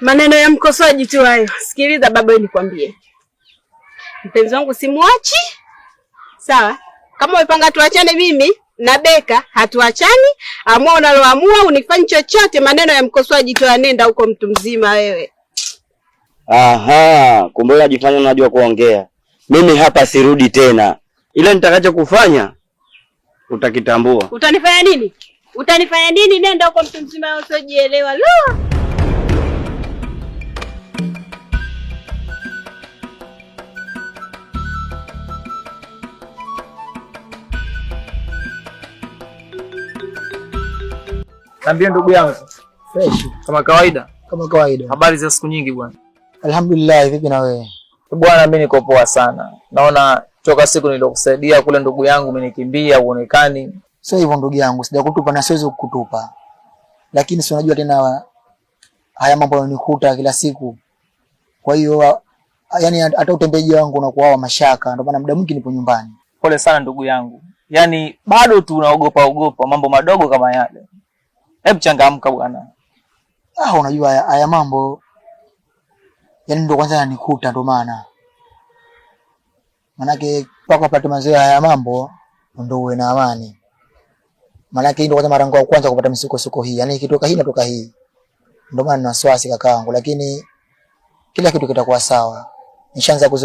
Maneno ya mkosoaji tu hayo. Sikiliza baba, nikwambie. Mpenzi wangu simuachi. Sawa? Kama umepanga tuachane mimi na Beka, hatuachani. Amua unaloamua, unifanye chochote. Maneno ya mkosoaji tu yanenda huko, mtu mzima wewe. Aha, kumbe unajifanya unajua kuongea. Mimi hapa sirudi tena. Ile nitakacho kufanya utakitambua. Utanifanya nini? Utanifanya nini? Nenda huko, mtu mzima usiojielewa. Lo! Niambie ndugu yangu. Fresh. Kama kawaida. Kama kawaida. Habari za siku nyingi bwana. Alhamdulillah, vipi na wewe? Bwana mimi niko poa sana. Naona toka siku nilokusaidia kule ndugu yangu umenikimbia uonekani. Sio hivyo ndugu yangu, sijakutupa na siwezi kukutupa. Lakini si unajua tena haya mambo yananikuta kila siku. Kwa hiyo yani hata utembeji wangu unakuwa wa mashaka, ndio maana muda mwingi nipo nyumbani. Pole sana ndugu yangu. Yaani bado tu unaogopa mambo madogo kama yale. Hebu changamka bwana. Unajua haya mambo yani ndio kwanza yananikuta, ndio maana. Manake paka upate mazoea haya mambo ndio uwe na amani. Manake ndio kwanza mara yangu ya kwanza kupata misuko hii. Yani ikitoka hii natoka hii. Ndio maana nina wasiwasi kakaangu, lakini kila kitu kitakuwa sawa. Nishaanza